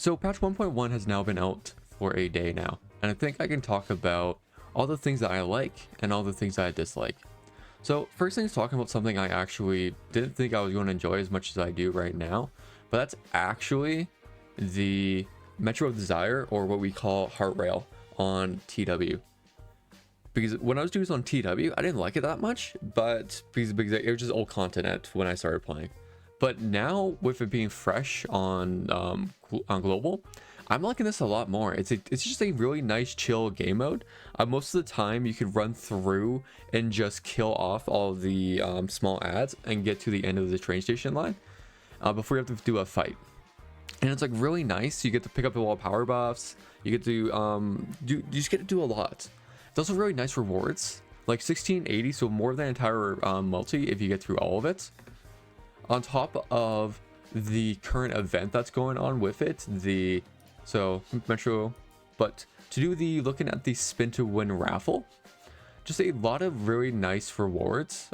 So patch 1.1 has now been out for a day now, and I think I can talk about all the things that I like and all the things that I dislike. So first thing is talking about something I actually didn't think I was going to enjoy as much as I do right now, but that's actually the Metro of Desire, or what we call Heart Rail on TW. Because when I was doing this on TW, I didn't like it that much, but because it was just old content when I started playing. But now with it being fresh on global, I'm liking this a lot more. It's just a really nice chill game mode. Most of the time you can run through and just kill off all of the small ads and get to the end of the train station line before you have to do a fight. And it's like really nice. You get to pick up a lot of power buffs. You get to you just get to do a lot. There's also really nice rewards, like 1680, so more than entire multi if you get through all of it. On top of the current event that's going on with it, so Metro, but to do the looking at the spin to win raffle, just a lot of really nice rewards.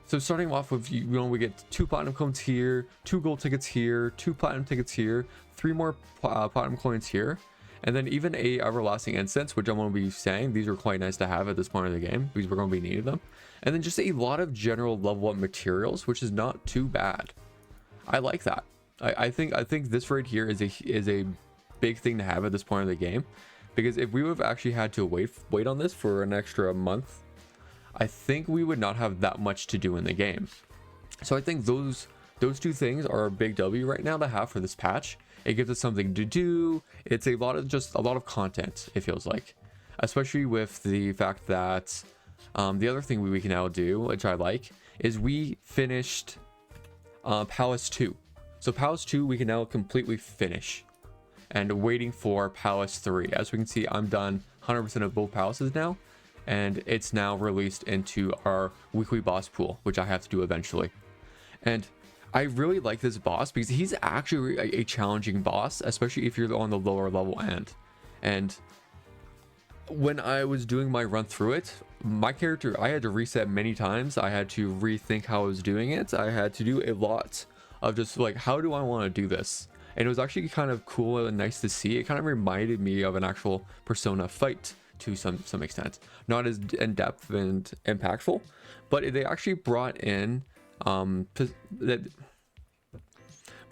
So starting off with, we get 2 platinum coins here, 2 gold tickets here, 2 platinum tickets here, 3 more platinum coins here, and then even a everlasting incense, which I'm going to be saying these are quite nice to have at this point of the game because we're going to be needing them. And then just a lot of general level up materials, which is not too bad. I like that. I think this right here is a big thing to have at this point of the game, because if we would have actually had to wait on this for an extra month, I think we would not have that much to do in the game. So I think those 2 things are a big W right now to have for this patch. It gives us something to do. It's a lot of content, it feels like, especially with the fact that the other thing we can now do, which I like, is we finished Palace 2. So Palace 2 we can now completely finish, and waiting for Palace 3. As we can see, I'm done 100% of both palaces now, and it's now released into our weekly boss pool, which I have to do eventually. And I really like this boss because he's actually a challenging boss, especially if you're on the lower level end. And when I was doing my run through it, my character, I had to reset many times. I had to rethink how I was doing it. I had to do a lot of just like, how do I want to do this? And it was actually kind of cool and nice to see. It kind of reminded me of an actual Persona fight to some extent. Not as in depth and impactful, but they actually brought in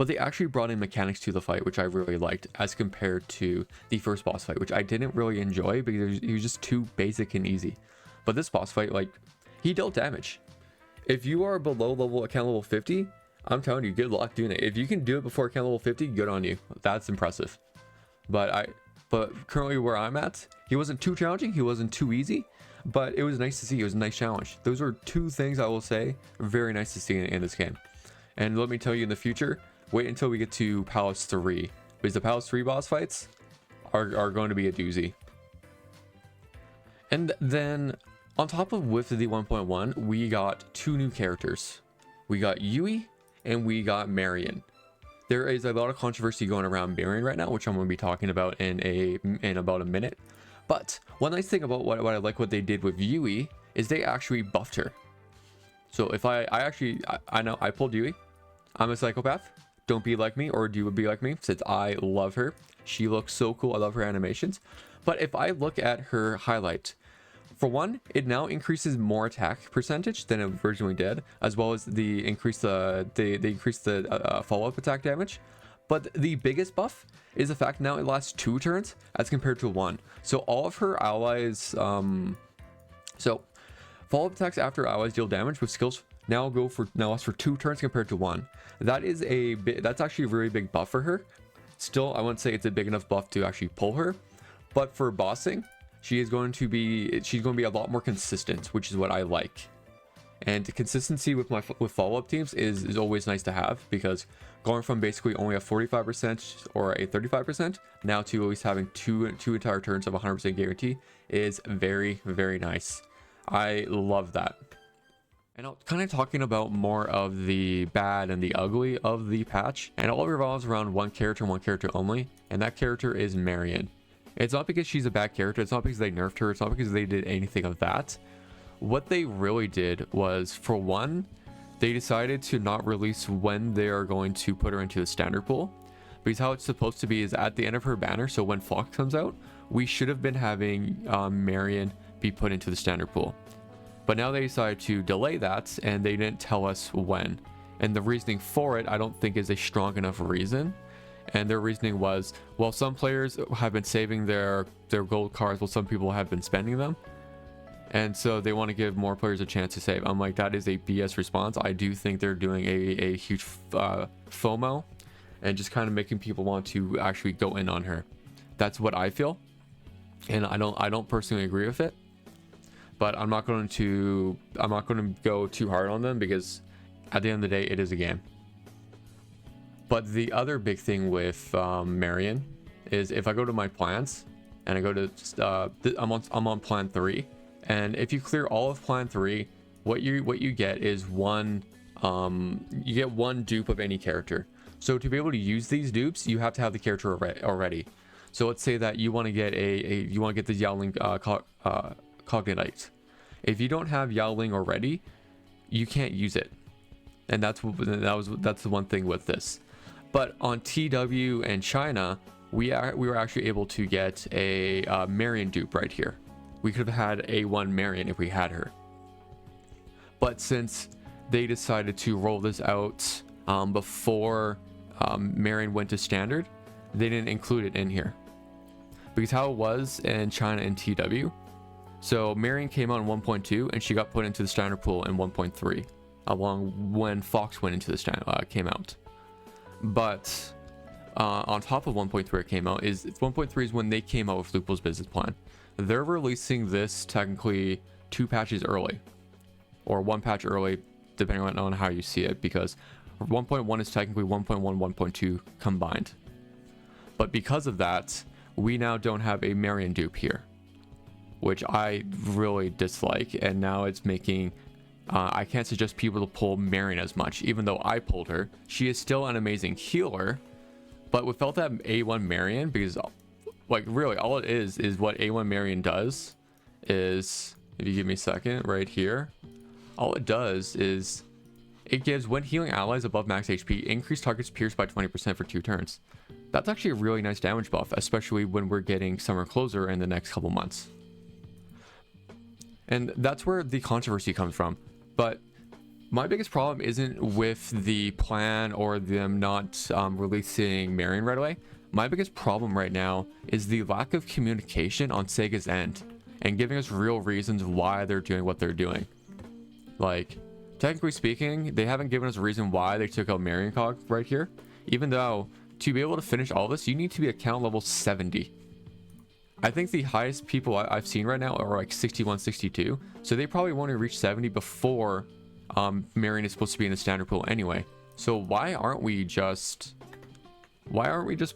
they actually brought in mechanics to the fight, which I really liked, as compared to the first boss fight, which I didn't really enjoy because he was just too basic and easy. But this boss fight, like, he dealt damage. If you are below account level 50, I'm telling you, good luck doing it. If you can do it before account level 50, good on you. That's impressive. But currently where I'm at, he wasn't too challenging, he wasn't too easy, but it was nice to see. It was a nice challenge. Those are 2 things I will say very nice to see in this game. And let me tell you, in the future, wait until we get to Palace 3, because the Palace 3 boss fights are going to be a doozy. And then on top of with the 1.1, we got 2 new characters. We got Yui and we got Marian. There is a lot of controversy going around Marian right now, which I'm going to be talking about in about a minute. But one nice thing about what I like what they did with Yui is they actually buffed her. So if I know I pulled Yui. I'm a psychopath. Don't be like me, or do be like me, since I love her. She looks so cool. I love her animations. But if I look at her highlight, for one, it now increases more attack percentage than it originally did, as well as they increase the follow-up attack damage. But the biggest buff is the fact now it lasts 2 turns as compared to 1. So all of her allies, so follow-up attacks after allies deal damage with skills now lasts for 2 turns compared to 1. That's actually a very big buff for her. Still, I wouldn't say it's a big enough buff to actually pull her, but for bossing, she's going to be a lot more consistent, which is what I like. And consistency with follow-up teams is always nice to have, because going from basically only a 45% or a 35% now to at least having two entire turns of 100% guarantee is very, very nice. I love that. And I'm kind of talking about more of the bad and the ugly of the patch, and it all revolves around one character only, and that character is Marian. It's not because she's a bad character, it's not because they nerfed her, it's not because they did anything of that. What they really did was, for one, they decided to not release when they are going to put her into the standard pool, because how it's supposed to be is at the end of her banner. So when Fox comes out, we should have been having Marian be put into the standard pool. But now they decided to delay that, and they didn't tell us when. And the reasoning for it, I don't think is a strong enough reason. And their reasoning was, well, some players have been saving their gold cards, while some people have been spending them. And so they want to give more players a chance to save. I'm like, that is a BS response. I do think they're doing a huge FOMO and just kind of making people want to actually go in on her. That's what I feel. And I don't personally agree with it. But I'm not going to go too hard on them, because at the end of the day, it is a game. But the other big thing with Marian is, if I go to my plans and I go to I'm on plan 3, and if you clear all of plan 3, what you get is one dupe of any character. So to be able to use these dupes, you have to have the character already. So let's say that you want to get the Yowling Cognite. If you don't have Yowling already, you can't use it, and that's the one thing with this. But on TW and China, we were actually able to get a Marian dupe right here. We could have had A1 Marian if we had her. But since they decided to roll this out before Marian went to standard, they didn't include it in here. Because how it was in China and TW, so Marian came out in 1.2 and she got put into the standard pool in 1.3, along when Fox went into the standard came out. But on top of 1.3 it came out, 1.3 is when they came out with Luffle's business plan. They're releasing this technically 2 patches early, or 1 patch early, depending on how you see it, because 1.1 is technically 1.1, 1.2 combined. But because of that, we now don't have a Marian dupe here, which I really dislike. And now it's making I can't suggest people to pull Marian as much, even though I pulled her. She is still an amazing healer, but without that A1 Marian, because like really all it is what A1 Marian does is, if you give me a second right here, all it does is it gives, when healing allies above max HP, increased targets pierced by 20% for 2 turns. That's actually a really nice damage buff, especially when we're getting Summer Closer in the next couple months. And that's where the controversy comes from. But my biggest problem isn't with the plan or them not releasing Marian right away. My biggest problem right now is the lack of communication on Sega's end and giving us real reasons why they're doing what they're doing. Like, technically speaking, they haven't given us a reason why they took out Marian Cog right here, even though to be able to finish all this, you need to be account level 70. I think the highest people I've seen right now are like 61, 62. So they probably want to reach 70 before Marian is supposed to be in the standard pool anyway. So why aren't we just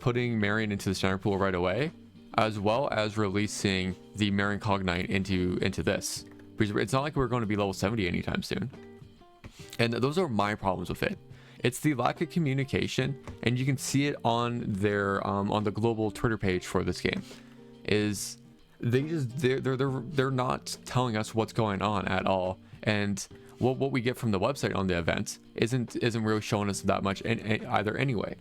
putting Marian into the standard pool right away, as well as releasing the Marian Cognite into this? Because it's not like we're going to be level 70 anytime soon. And those are my problems with it. It's the lack of communication, and you can see it on their on the global Twitter page for this game. Is they're not telling us what's going on at all, and what we get from the website on the event isn't really showing us that much either anyway.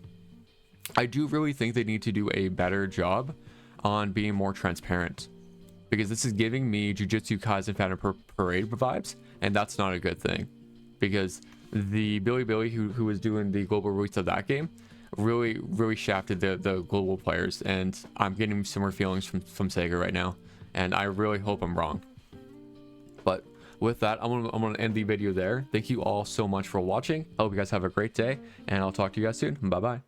I do really think they need to do a better job on being more transparent, because this is giving me Jujutsu Kaisen Phantom Parade vibes, and that's not a good thing. Because the Billy who was doing the global release of that game really shafted the global players, and I'm getting similar feelings from Sega right now, and I really hope I'm wrong. But with that, I'm gonna end the video there. Thank you all so much for watching. I hope you guys have a great day, and I'll talk to you guys soon. Bye bye.